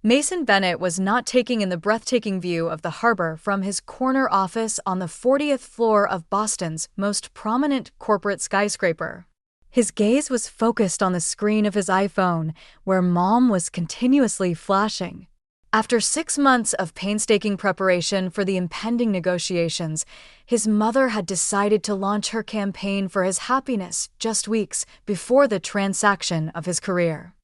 Mason Bennett was not taking in the breathtaking view of the harbor from his corner office on the 40th floor of Boston's most prominent corporate skyscraper. His gaze was focused on the screen of his iPhone, where Mom was continuously flashing. After 6 months of painstaking preparation for the impending negotiations, his mother had decided to launch her campaign for his happiness just weeks before the transaction of his career.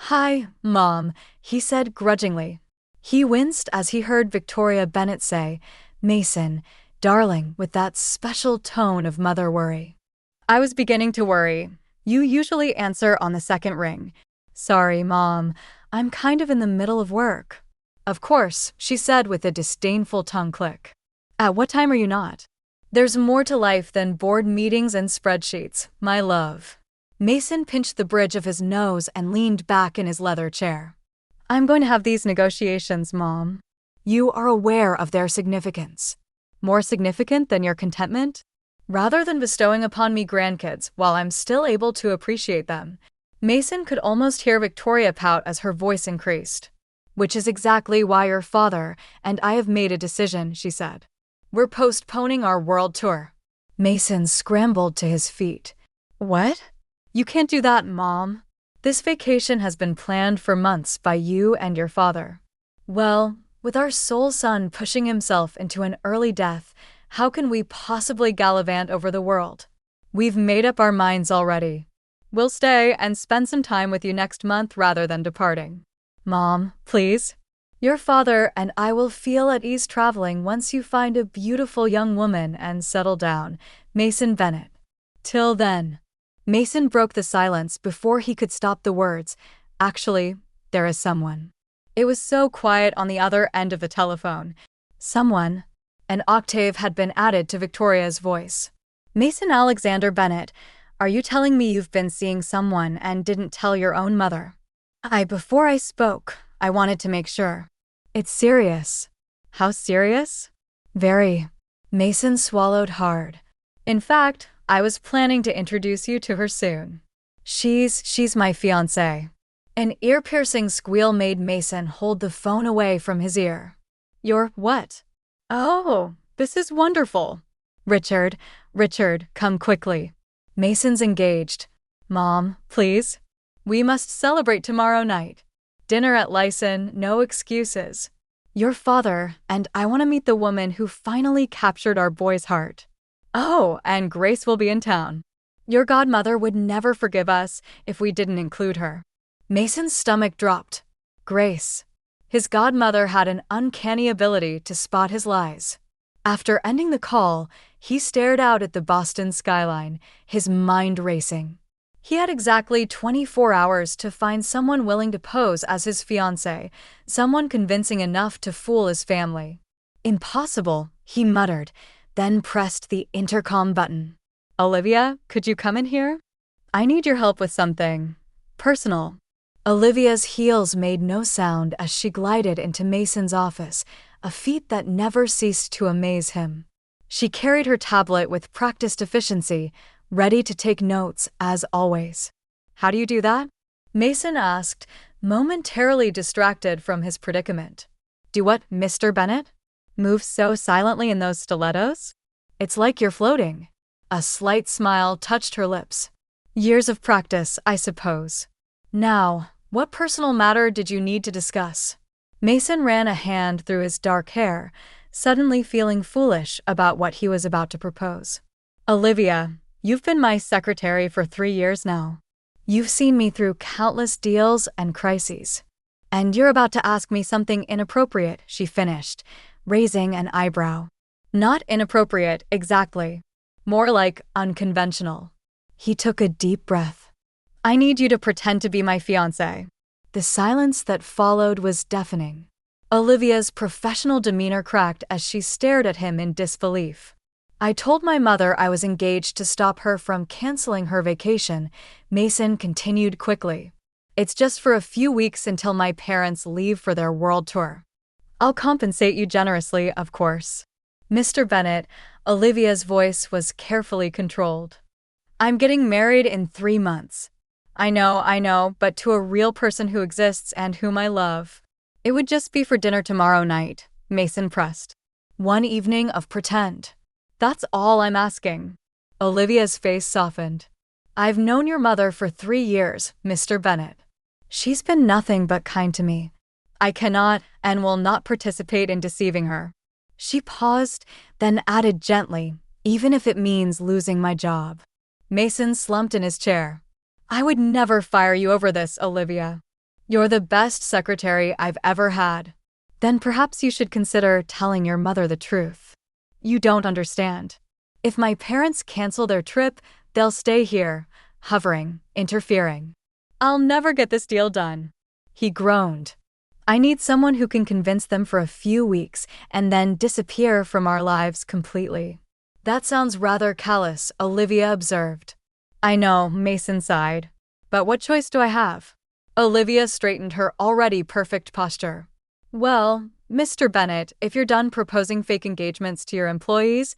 "Hi, Mom," he said grudgingly. He winced as he heard Victoria Bennett say, "Mason, darling," with that special tone of mother worry. "I was beginning to worry. You usually answer on the second ring." "Sorry, Mom. I'm kind of in the middle of work." "Of course," she said with a disdainful tongue click. "At what time are you not?" "There's more to life than board meetings and spreadsheets, my love." Mason pinched the bridge of his nose and leaned back in his leather chair. "I'm going to have these negotiations, Mom. You are aware of their significance. More significant than your contentment? Rather than bestowing upon me grandkids while I'm still able to appreciate them." Mason could almost hear Victoria pout as her voice increased. "Which is exactly why your father and I have made a decision," she said. "We're postponing our world tour." Mason scrambled to his feet. "What? You can't do that, Mom. This vacation has been planned for months by you and your father." "Well, with our sole son pushing himself into an early death, how can we possibly gallivant over the world? We've made up our minds already. We'll stay and spend some time with you next month rather than departing." "Mom, please. Your father and I will feel at ease traveling once you find a beautiful young woman and settle down." Mason Bennett. "Till then." Mason broke the silence before he could stop the words. "Actually, there is someone." It was so quiet on the other end of the telephone. Someone. An octave had been added to Victoria's voice. "Mason Alexander Bennett, are you telling me you've been seeing someone and didn't tell your own mother?" Before I spoke, I wanted to make sure." "It's serious." "How serious?" "Very." Mason swallowed hard. "In fact, I was planning to introduce you to her soon. She's my fiancée." An ear-piercing squeal made Mason hold the phone away from his ear. "Your what?" "Oh, this is wonderful." Richard, come quickly." Mason's engaged. "Mom, please. We must celebrate tomorrow night. Dinner at Lyson, no excuses. Your father and I want to meet the woman who finally captured our boy's heart. Oh, and Grace will be in town. Your godmother would never forgive us if we didn't include her." Mason's stomach dropped. Grace. His godmother had an uncanny ability to spot his lies. After ending the call, he stared out at the Boston skyline, his mind racing. He had exactly 24 hours to find someone willing to pose as his fiancée, someone convincing enough to fool his family. "Impossible," he muttered, then pressed the intercom button. "Olivia, could you come in here? I need your help with something personal." Olivia's heels made no sound as she glided into Mason's office, a feat that never ceased to amaze him. She carried her tablet with practiced efficiency, ready to take notes as always. "How do you do that?" Mason asked, momentarily distracted from his predicament. "Do what, Mr. Bennett? Move so silently in those stilettos? It's like you're floating." A slight smile touched her lips. "Years of practice, I suppose. Now, what personal matter did you need to discuss?" Mason ran a hand through his dark hair, suddenly feeling foolish about what he was about to propose. "Olivia, you've been my secretary for 3 years now. You've seen me through countless deals and crises. And you're about to ask me something inappropriate," she finished, raising an eyebrow. "Not inappropriate, exactly. More like unconventional." He took a deep breath. "I need you to pretend to be my fiancé." The silence that followed was deafening. Olivia's professional demeanor cracked as she stared at him in disbelief. "I told my mother I was engaged to stop her from canceling her vacation," Mason continued quickly. "It's just for a few weeks until my parents leave for their world tour. I'll compensate you generously, of course." "Mr. Bennett," Olivia's voice was carefully controlled. "I'm getting married in 3 months. I know, but to a real person who exists and whom I love." It would just be for dinner tomorrow night, Mason pressed. One evening of pretend. That's all I'm asking. Olivia's face softened. I've known your mother for 3 years, Mr. Bennet. She's been nothing but kind to me. I cannot and will not participate in deceiving her. She paused, then added gently, even if it means losing my job. Mason slumped in his chair. I would never fire you over this, Olivia. You're the best secretary I've ever had. Then perhaps you should consider telling your mother the truth. You don't understand. If my parents cancel their trip, they'll stay here, hovering, interfering. I'll never get this deal done. He groaned. I need someone who can convince them for a few weeks and then disappear from our lives completely. That sounds rather callous, Olivia observed. I know, Mason sighed. But what choice do I have? Olivia straightened her already perfect posture. Well, Mr. Bennet, if you're done proposing fake engagements to your employees,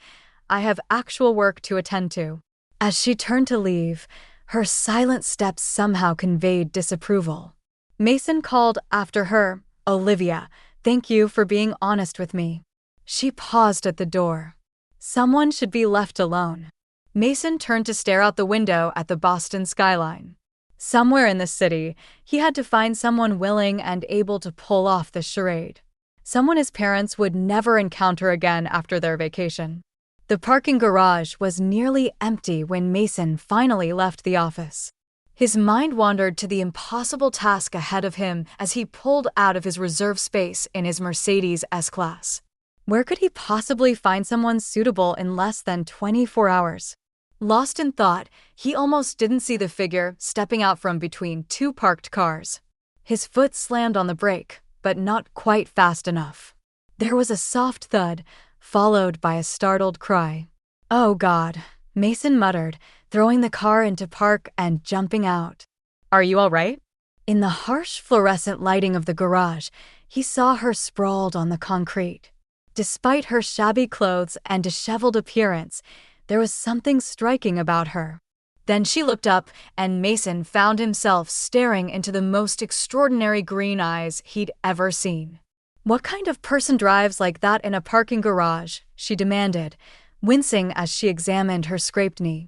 I have actual work to attend to. As she turned to leave, her silent steps somehow conveyed disapproval. Mason called after her, Olivia, thank you for being honest with me. She paused at the door. Someone should be left alone. Mason turned to stare out the window at the Boston skyline. Somewhere in the city, he had to find someone willing and able to pull off the charade. Someone his parents would never encounter again after their vacation. The parking garage was nearly empty when Mason finally left the office. His mind wandered to the impossible task ahead of him as he pulled out of his reserve space in his Mercedes S-Class. Where could he possibly find someone suitable in less than 24 hours? Lost in thought, he almost didn't see the figure stepping out from between 2 parked cars. His foot slammed on the brake, but not quite fast enough. There was a soft thud, followed by a startled cry. Oh God, Mason muttered, throwing the car into park and jumping out. Are you all right? In the harsh fluorescent lighting of the garage, he saw her sprawled on the concrete. Despite her shabby clothes and disheveled appearance, there was something striking about her. Then she looked up, and Mason found himself staring into the most extraordinary green eyes he'd ever seen. What kind of person drives like that in a parking garage? She demanded, wincing as she examined her scraped knee.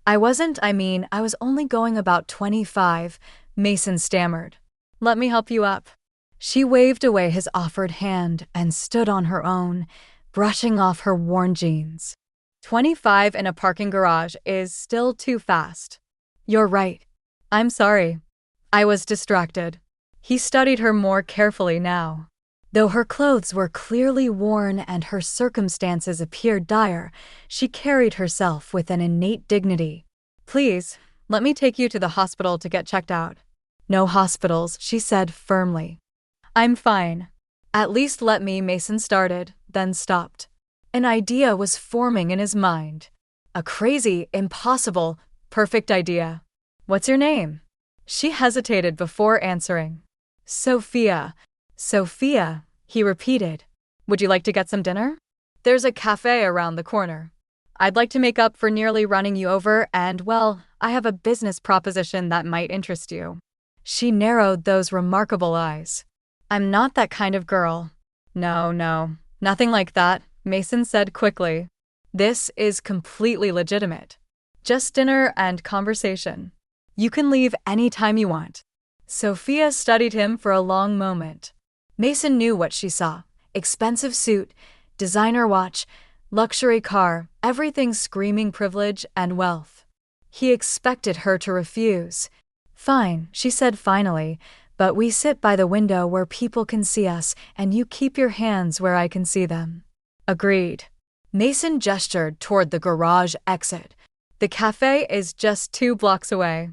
I was only going about 25, Mason stammered. Let me help you up. She waved away his offered hand and stood on her own, brushing off her worn jeans. 25 in a parking garage is still too fast. You're right. I'm sorry. I was distracted. He studied her more carefully now. Though her clothes were clearly worn and her circumstances appeared dire, she carried herself with an innate dignity. Please, let me take you to the hospital to get checked out. No hospitals, she said firmly. I'm fine. At least let me, Mason started, then stopped. An idea was forming in his mind. A crazy, impossible, perfect idea. What's your name? She hesitated before answering. Sophia. Sophia, he repeated. Would you like to get some dinner? There's a cafe around the corner. I'd like to make up for nearly running you over and, well, I have a business proposition that might interest you. She narrowed those remarkable eyes. I'm not that kind of girl. No, nothing like that, Mason said quickly. This is completely legitimate. Just dinner and conversation. You can leave any time you want. Sophia studied him for a long moment. Mason knew what she saw. Expensive suit, designer watch, luxury car, everything screaming privilege and wealth. He expected her to refuse. Fine, she said finally, but we sit by the window where people can see us, and you keep your hands where I can see them. Agreed. Mason gestured toward the garage exit. The cafe is just 2 blocks away.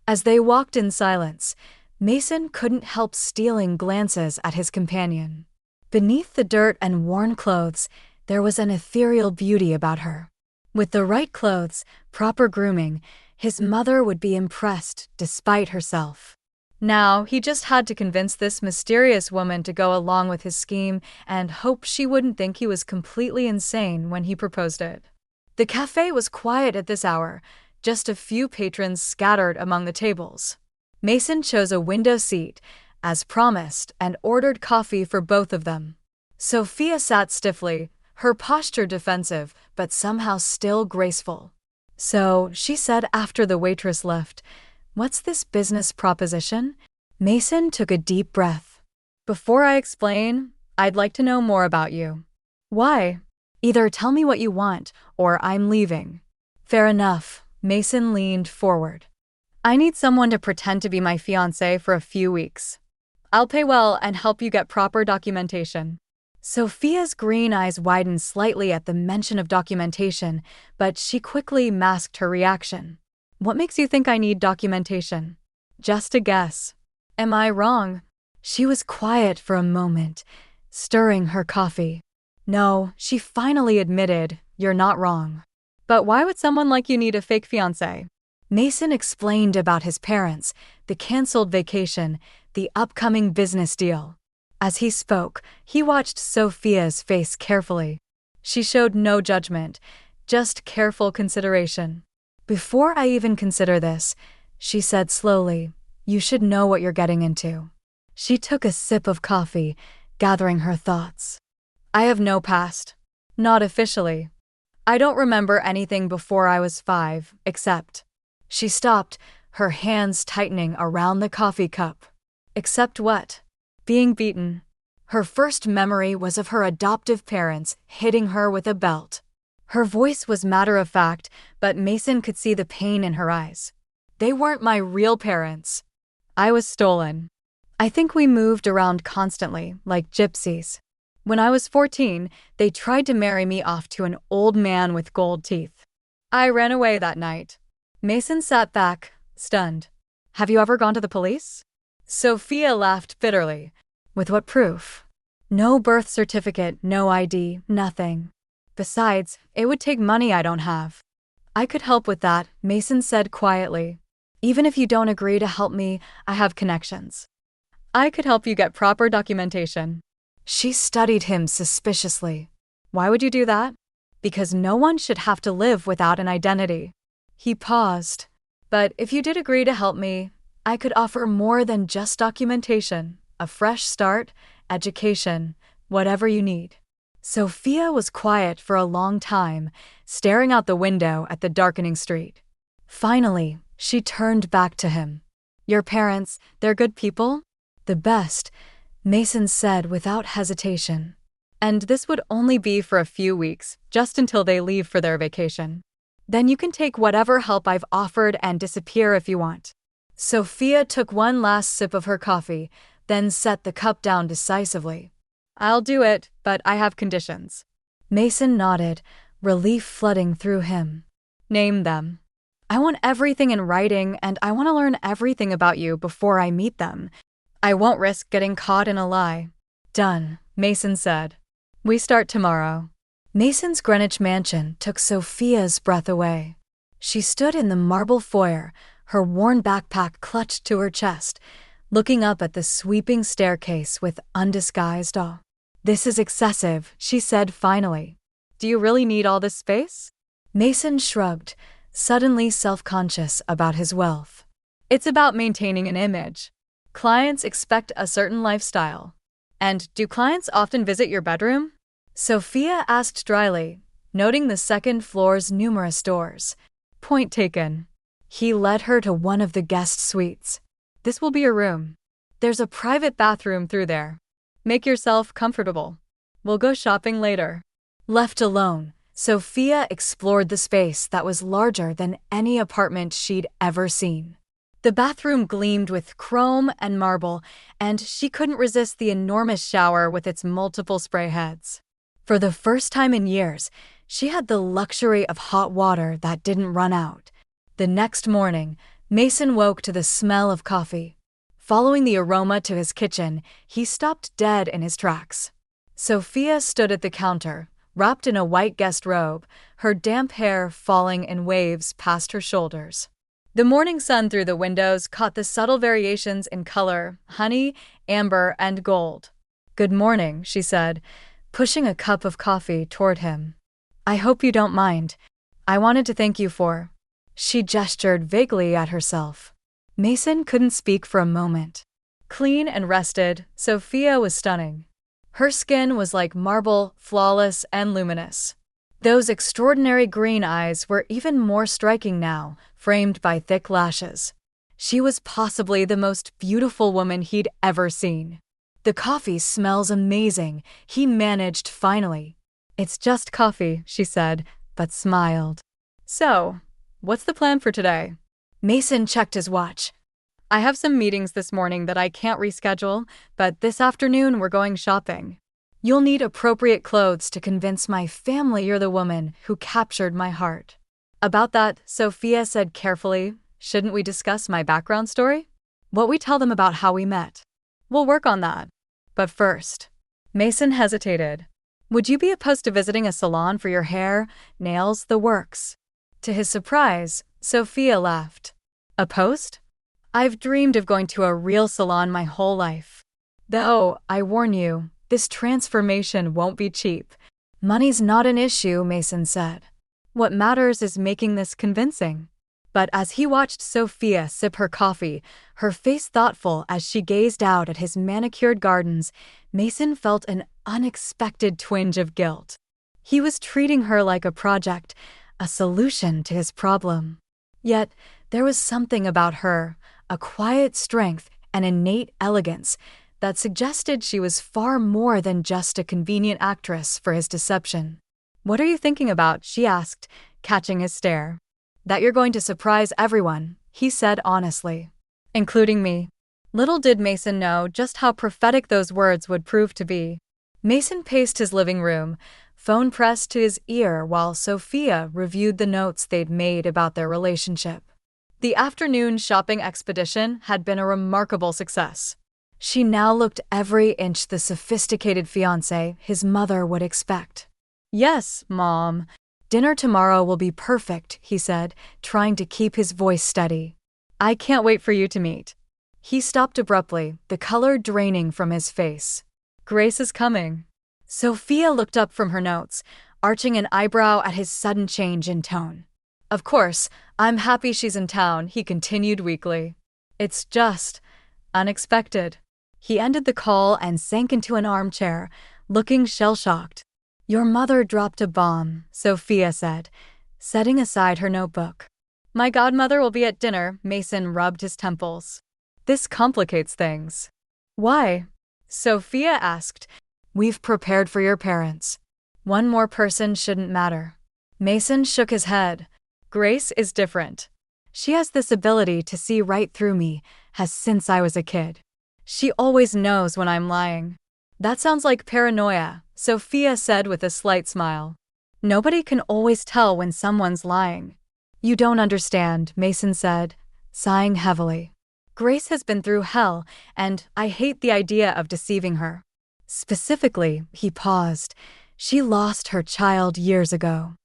As they walked in silence, Mason couldn't help stealing glances at his companion. Beneath the dirt and worn clothes, there was an ethereal beauty about her. With the right clothes, proper grooming, his mother would be impressed despite herself. Now, he just had to convince this mysterious woman to go along with his scheme and hope she wouldn't think he was completely insane when he proposed it. The cafe was quiet at this hour, just a few patrons scattered among the tables. Mason chose a window seat, as promised, and ordered coffee for both of them. Sophia sat stiffly, her posture defensive, but somehow still graceful. "So," she said after the waitress left, "what's this business proposition?" Mason took a deep breath. "Before I explain, I'd like to know more about you." "Why?" "Either tell me what you want, or I'm leaving." "Fair enough." Mason leaned forward. "I need someone to pretend to be my fiancé for a few weeks. I'll pay well and help you get proper documentation." Sophia's green eyes widened slightly at the mention of documentation, but she quickly masked her reaction. "What makes you think I need documentation?" "Just a guess." "Am I wrong?" She was quiet for a moment, stirring her coffee. "No," she finally admitted, "you're not wrong." "But why would someone like you need a fake fiancé?" Mason explained about his parents, the canceled vacation, the upcoming business deal. As he spoke, he watched Sophia's face carefully. She showed no judgment, just careful consideration. "Before I even consider this," she said slowly, "you should know what you're getting into." She took a sip of coffee, gathering her thoughts. "I have no past. Not officially. I don't remember anything before I was 5, except—" She stopped, her hands tightening around the coffee cup. "Except what?" "Being beaten." Her first memory was of her adoptive parents hitting her with a belt. Her voice was matter-of-fact, but Mason could see the pain in her eyes. "They weren't my real parents. I was stolen. I think we moved around constantly, like gypsies. When I was 14, they tried to marry me off to an old man with gold teeth. I ran away that night." Mason sat back, stunned. "Have you ever gone to the police?" Sophia laughed bitterly. "With what proof?" "No birth certificate, no ID, nothing. Besides, it would take money I don't have." "I could help with that," Mason said quietly. "Even if you don't agree to help me, I have connections. I could help you get proper documentation." She studied him suspiciously. "Why would you do that?" "Because no one should have to live without an identity." He paused. "But if you did agree to help me, I could offer more than just documentation, a fresh start, education, whatever you need." Sophia was quiet for a long time, staring out the window at the darkening street. Finally, she turned back to him. "Your parents, they're good people?" "The best," Mason said without hesitation. "And this would only be for a few weeks, just until they leave for their vacation. Then you can take whatever help I've offered and disappear if you want." Sophia took one last sip of her coffee, then set the cup down decisively. "I'll do it, but I have conditions." Mason nodded, relief flooding through him. "Name them." "I want everything in writing, and I want to learn everything about you before I meet them. I won't risk getting caught in a lie." "Done," Mason said. "We start tomorrow." Mason's Greenwich mansion took Sophia's breath away. She stood in the marble foyer, her worn backpack clutched to her chest, looking up at the sweeping staircase with undisguised awe. "This is excessive," she said finally. "Do you really need all this space?" Mason shrugged, suddenly self-conscious about his wealth. "It's about maintaining an image. Clients expect a certain lifestyle." "And do clients often visit your bedroom?" Sophia asked dryly, noting the second floor's numerous doors. "Point taken." He led her to one of the guest suites. "This will be your room. There's a private bathroom through there. Make yourself comfortable. We'll go shopping later." Left alone, Sophia explored the space that was larger than any apartment she'd ever seen. The bathroom gleamed with chrome and marble, and she couldn't resist the enormous shower with its multiple spray heads. For the first time in years, she had the luxury of hot water that didn't run out. The next morning, Mason woke to the smell of coffee. Following the aroma to his kitchen, he stopped dead in his tracks. Sophia stood at the counter, wrapped in a white guest robe, her damp hair falling in waves past her shoulders. The morning sun through the windows caught the subtle variations in color, honey, amber, and gold. "Good morning," she said, pushing a cup of coffee toward him. "I hope you don't mind. I wanted to thank you for—" She gestured vaguely at herself. Mason couldn't speak for a moment. Clean and rested, Sophia was stunning. Her skin was like marble, flawless and luminous. Those extraordinary green eyes were even more striking now, framed by thick lashes. She was possibly the most beautiful woman he'd ever seen. "The coffee smells amazing," he managed finally. "It's just coffee," she said, but smiled. "So, what's the plan for today?" Mason checked his watch. "I have some meetings this morning that I can't reschedule, but this afternoon we're going shopping. You'll need appropriate clothes to convince my family you're the woman who captured my heart." "About that," Sophia said carefully, "shouldn't we discuss my background story? What we tell them about how we met? We'll work on that. But first." Mason hesitated. "Would you be opposed to visiting a salon for your hair, nails, the works?" To his surprise, Sophia laughed. "Opposed? I've dreamed of going to a real salon my whole life. Though, I warn you, this transformation won't be cheap." "Money's not an issue," Mason said. "What matters is making this convincing." But as he watched Sophia sip her coffee, her face thoughtful as she gazed out at his manicured gardens, Mason felt an unexpected twinge of guilt. He was treating her like a project, a solution to his problem. Yet, there was something about her, a quiet strength and innate elegance, that suggested she was far more than just a convenient actress for his deception. "What are you thinking about?" she asked, catching his stare. "That you're going to surprise everyone," he said honestly. "Including me." Little did Mason know just how prophetic those words would prove to be. Mason paced his living room, phone pressed to his ear while Sophia reviewed the notes they'd made about their relationship. The afternoon shopping expedition had been a remarkable success. She now looked every inch the sophisticated fiancé his mother would expect. "Yes, Mom. Dinner tomorrow will be perfect," he said, trying to keep his voice steady. "I can't wait for you to meet." He stopped abruptly, the color draining from his face. "Grace is coming." Sophia looked up from her notes, arching an eyebrow at his sudden change in tone. "Of course, I'm happy she's in town," he continued weakly. "It's just unexpected." He ended the call and sank into an armchair, looking shell-shocked. "Your mother dropped a bomb," Sophia said, setting aside her notebook. "My godmother will be at dinner," Mason rubbed his temples. "This complicates things." "Why?" Sophia asked. "We've prepared for your parents. One more person shouldn't matter." Mason shook his head. "Grace is different. She has this ability to see right through me, has since I was a kid. She always knows when I'm lying." "That sounds like paranoia," Sophia said with a slight smile. "Nobody can always tell when someone's lying." "You don't understand," Mason said, sighing heavily. "Grace has been through hell, and I hate the idea of deceiving her. Specifically," he paused, "she lost her child years ago.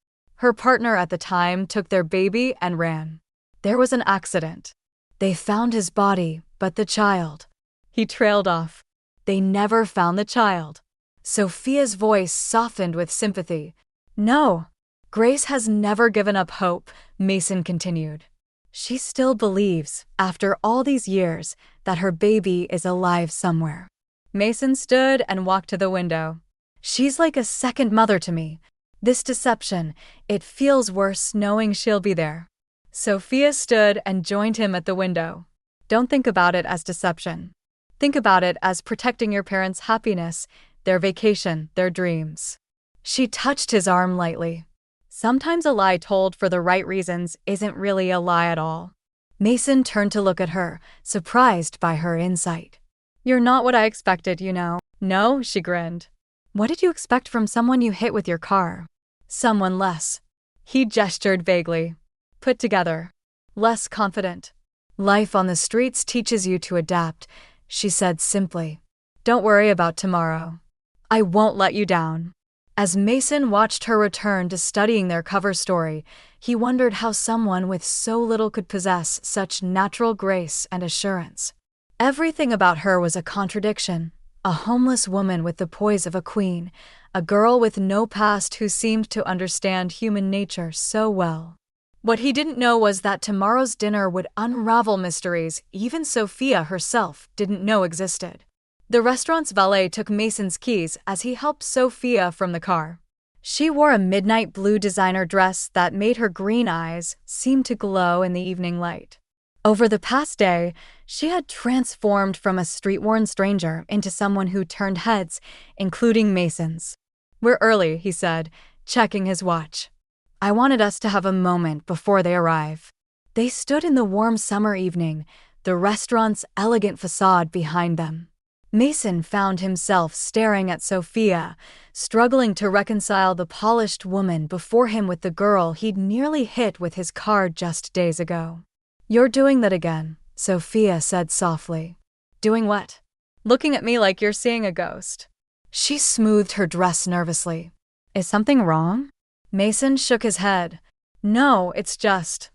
Her partner at the time took their baby and ran. There was an accident. They found his body, but the child." He trailed off. "They never found the child." Sophia's voice softened with sympathy. "No, Grace has never given up hope," Mason continued. "She still believes, after all these years, that her baby is alive somewhere." Mason stood and walked to the window. "She's like a second mother to me. This deception, it feels worse knowing she'll be there." Sophia stood and joined him at the window. "Don't think about it as deception. Think about it as protecting your parents' happiness, their vacation, their dreams." She touched his arm lightly. "Sometimes a lie told for the right reasons isn't really a lie at all." Mason turned to look at her, surprised by her insight. "You're not what I expected, you know." "No," she grinned. "What did you expect from someone you hit with your car?" "Someone less." He gestured vaguely. "Put together. Less confident." "Life on the streets teaches you to adapt," she said simply. "Don't worry about tomorrow. I won't let you down." As Mason watched her return to studying their cover story, he wondered how someone with so little could possess such natural grace and assurance. Everything about her was a contradiction. A homeless woman with the poise of a queen, a girl with no past who seemed to understand human nature so well. What he didn't know was that tomorrow's dinner would unravel mysteries even Sophia herself didn't know existed. The restaurant's valet took Mason's keys as he helped Sophia from the car. She wore a midnight blue designer dress that made her green eyes seem to glow in the evening light. Over the past day, she had transformed from a street-worn stranger into someone who turned heads, including Mason's. "We're early," he said, checking his watch. "I wanted us to have a moment before they arrive." They stood in the warm summer evening, the restaurant's elegant facade behind them. Mason found himself staring at Sophia, struggling to reconcile the polished woman before him with the girl he'd nearly hit with his car just days ago. "You're doing that again," Sophia said softly. "Doing what?" "Looking at me like you're seeing a ghost." She smoothed her dress nervously. "Is something wrong?" Mason shook his head. "No, it's just,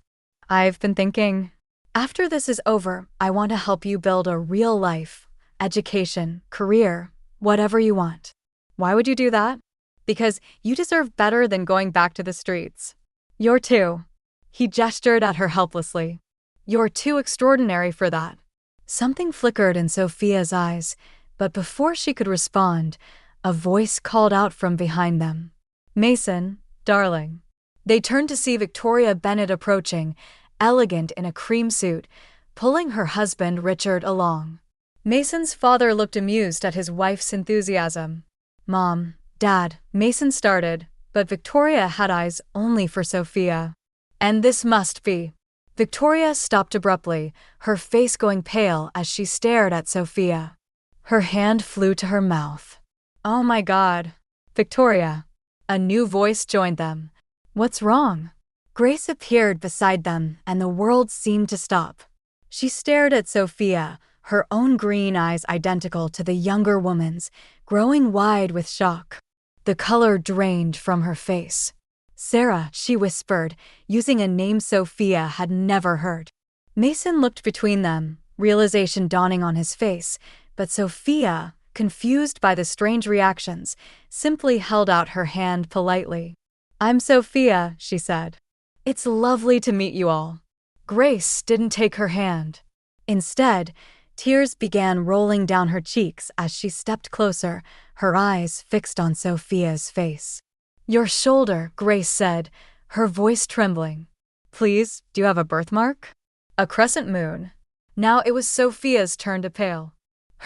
I've been thinking. After this is over, I want to help you build a real life, education, career, whatever you want." "Why would you do that?" "Because you deserve better than going back to the streets. You're too." He gestured at her helplessly. "You're too extraordinary for that." Something flickered in Sophia's eyes, but before she could respond, a voice called out from behind them. "Mason, darling." They turned to see Victoria Bennett approaching, elegant in a cream suit, pulling her husband Richard along. Mason's father looked amused at his wife's enthusiasm. "Mom, Dad," Mason started, but Victoria had eyes only for Sophia. "And this must be." Victoria stopped abruptly, her face going pale as she stared at Sophia. Her hand flew to her mouth. "Oh my God. Victoria." A new voice joined them. "What's wrong?" Grace appeared beside them, and the world seemed to stop. She stared at Sophia, her own green eyes identical to the younger woman's, growing wide with shock. The color drained from her face. "Sarah," she whispered, using a name Sophia had never heard. Mason looked between them, realization dawning on his face, but Sophia, confused by the strange reactions, simply held out her hand politely. "I'm Sophia," she said. "It's lovely to meet you all." Grace didn't take her hand. Instead, tears began rolling down her cheeks as she stepped closer, her eyes fixed on Sophia's face. "Your shoulder," Grace said, her voice trembling. "Please, do you have a birthmark?" "A crescent moon." Now it was Sophia's turn to pale.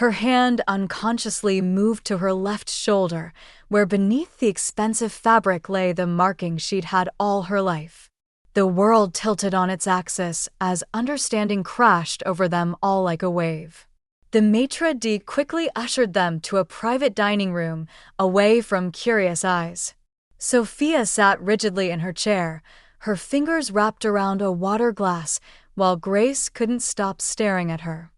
Her hand unconsciously moved to her left shoulder, where beneath the expensive fabric lay the marking she'd had all her life. The world tilted on its axis as understanding crashed over them all like a wave. The maitre d' quickly ushered them to a private dining room, away from curious eyes. Sophia sat rigidly in her chair, her fingers wrapped around a water glass, while Grace couldn't stop staring at her.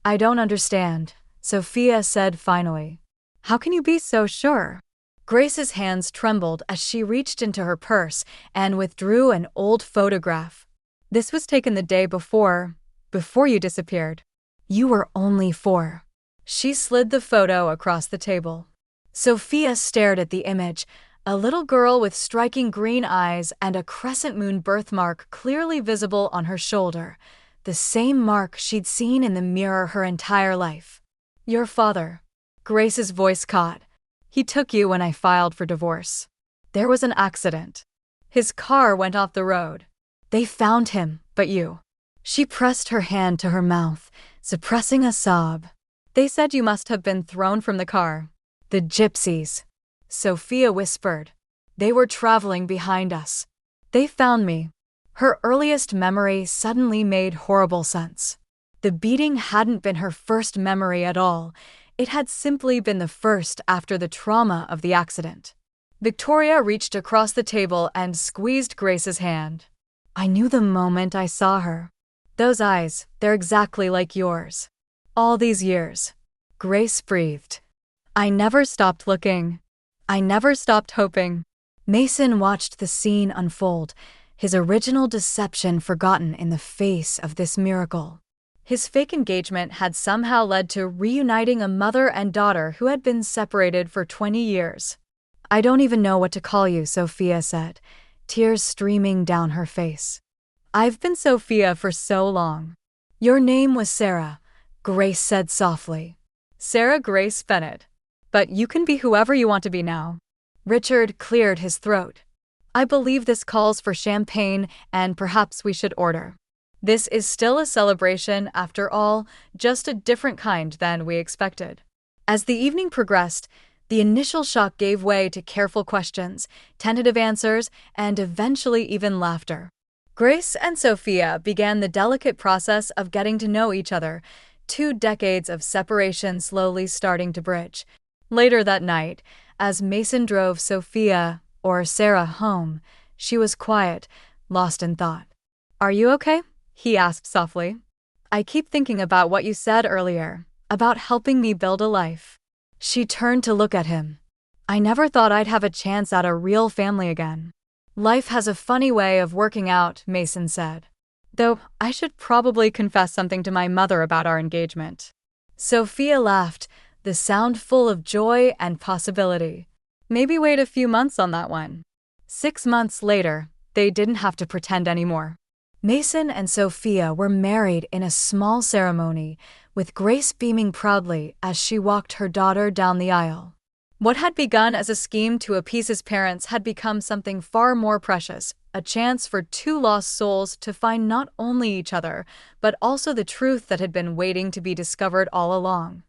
"I don't understand," Sophia said finally. "How can you be so sure?" Grace's hands trembled as she reached into her purse and withdrew an old photograph. "This was taken the day before you disappeared. You were only 4. She slid the photo across the table. Sophia stared at the image, a little girl with striking green eyes and a crescent moon birthmark clearly visible on her shoulder, the same mark she'd seen in the mirror her entire life. "Your father." Grace's voice caught. "He took you when I filed for divorce. There was an accident. His car went off the road. They found him, but you." She pressed her hand to her mouth, suppressing a sob. "They said you must have been thrown from the car." "The gypsies," Sophia whispered. "They were traveling behind us. They found me." Her earliest memory suddenly made horrible sense. The beating hadn't been her first memory at all. It had simply been the first after the trauma of the accident. Victoria reached across the table and squeezed Grace's hand. "I knew the moment I saw her. Those eyes, they're exactly like yours. All these years." Grace breathed. "I never stopped looking. I never stopped hoping." Mason watched the scene unfold, his original deception forgotten in the face of this miracle. His fake engagement had somehow led to reuniting a mother and daughter who had been separated for 20 years. "I don't even know what to call you," Sophia said, tears streaming down her face. I've been Sophia for so long. Your name was Sarah, Grace said softly. Sarah Grace Bennett. But you can be whoever you want to be now. Richard cleared his throat. I believe this calls for champagne, and perhaps we should order. This is still a celebration, after all, just a different kind than we expected. As the evening progressed, the initial shock gave way to careful questions, tentative answers, and eventually even laughter. Grace and Sophia began the delicate process of getting to know each other, 2 decades of separation slowly starting to bridge. Later that night, as Mason drove Sophia, or Sarah, home, she was quiet, lost in thought. Are you okay? He asked softly. I keep thinking about what you said earlier, about helping me build a life. She turned to look at him. I never thought I'd have a chance at a real family again. Life has a funny way of working out, Mason said. Though I should probably confess something to my mother about our engagement. Sophia laughed, the sound full of joy and possibility. Maybe wait a few months on that one. 6 months later, they didn't have to pretend anymore. Mason and Sophia were married in a small ceremony, with Grace beaming proudly as she walked her daughter down the aisle. What had begun as a scheme to appease his parents had become something far more precious, a chance for 2 lost souls to find not only each other, but also the truth that had been waiting to be discovered all along.